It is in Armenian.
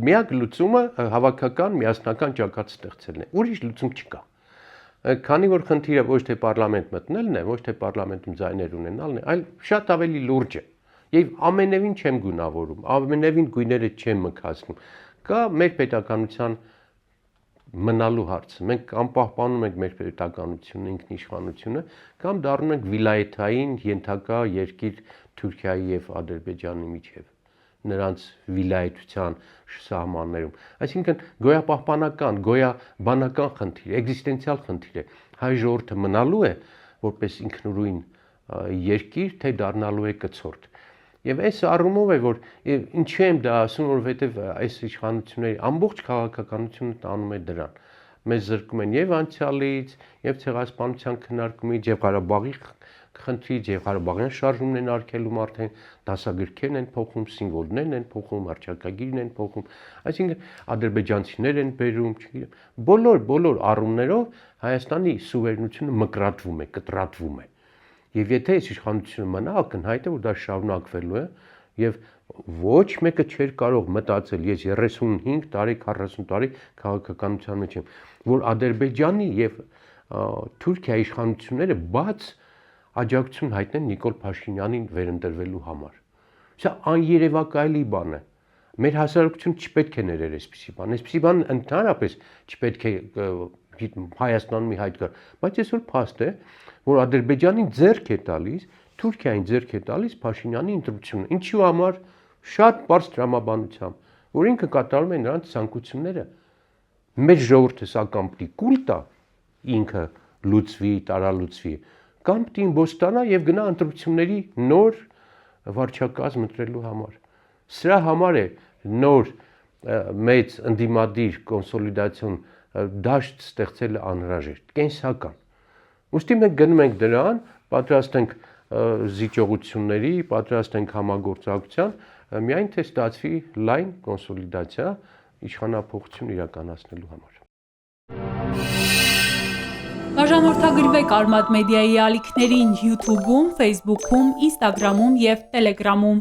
միակ լուծումը հավաքական միասնական ճակատ ստեղծելն է։ Ուրիշ լուծում չկա։ Քանի որ խնդիրը ոչ թե պարլամենտ մտնելն է, ոչ թե պարլամենտում ձայներ ունենալն է, այլ շատ ավելի լուրջ է։ Եվ ամենևին չեմ գունավորում, ամենևին գույները չեմ մքացնում։ Կա մեր պետականության մնալու հարցը։ Մենք կամ պահպանում ենք մեր պետականությունը, ինքնիշխանությունը, կամ դառնում ենք վիլայեթային ենթակա երկիր Թուրքիայի եւ Ադրբեջանի միջև, նրանց վիլայեթության սահմաններում։ Այսինքն գոյապահպանական, գոյաբանական խնդիր, էգզիստենցիալ խնդիր է։ Հայ ժողովուրդը մնալու է որպես ինքնուրույն երկիր, թե դառնալու է կցորդ։ Եվ այս առումով է, որ ինչու եմ դա ասում, որովհետև այս իշխանությունների ամբողջ քաղաքականությունը տանում է դրան։ Մեզ զրկում են եւ անցյալից, եւ ցեղասպանության քննարկումից, եւ Ղարաբաղի խնդրից, եւ Ղարաբաղյան շարժումն են արգելում արդեն, դասագրքերն են փոխում, սիմվոլներն են փոխում, արճակագիրն են փոխում, այսինքն ադրբեջանցիներ են բերում, չգիտեմ, բոլոր առումներով Հայաստանի սուվերենությունը մկրատվում է, կտրատվում է։ Եվ եթե այս իշխանությունը մնա, ակնհայտ է, որ դա շարունակվելու է եւ ոչ մեկը չէր կարող մտածել, ես 35 տարի, 40 տարի քաղաքականության մեջ եմ, որ Ադրբեջանի եւ Թուրքիայի իշխանությունները բաց աջակցություն հայտնեն Նիկոլ Փաշինյանին վերընտրվելու համար։ Սա աներևակայելի բան է։ Մեր հասարակությունը չպետք է ներեր այսպիսի բան։ Այսպիսի բան ընդհանրապես չպետք է Հայաստանում հայտ կար, բայց այսօր փաստ է, որ Ադրբեջանին ձեռք է տալիս, Թուրքիային ձեռք է տալիս Փաշինյանի ընտրությունը։ Ինչու համար շատ բարձ տրամաբանությամբ, որ ինքը կատարում է նրանց ցանկությունները։ Մեր ժողովուրդը սա կամ պիտի կուլ տա, ինքը լուծվի, տարալուծվի, կամ պիտի իմբոստանա եւ գնա ընտրությունների նոր վարչակազմ ընտրելու համար։ Սրա համար է նոր մեծ ընդդիմադիր կոնսոլիդացիոն դաշտ ստեղծելը անհրաժեշտ, կենսական։ Ուստի մենք գնում ենք դրան, պատրաստ ենք զիջողությունների, պատրաստ ենք համագործակցության, միայն թե ստացվի լայն կոնսոլիդացիա իշխանափոխություն իրականացնելու համար։ Բաժանորդագրվեք Արմադ մեդիայի ալիքներին YouTube-ում, Facebook-ում, Instagram-ում և Telegram-ում։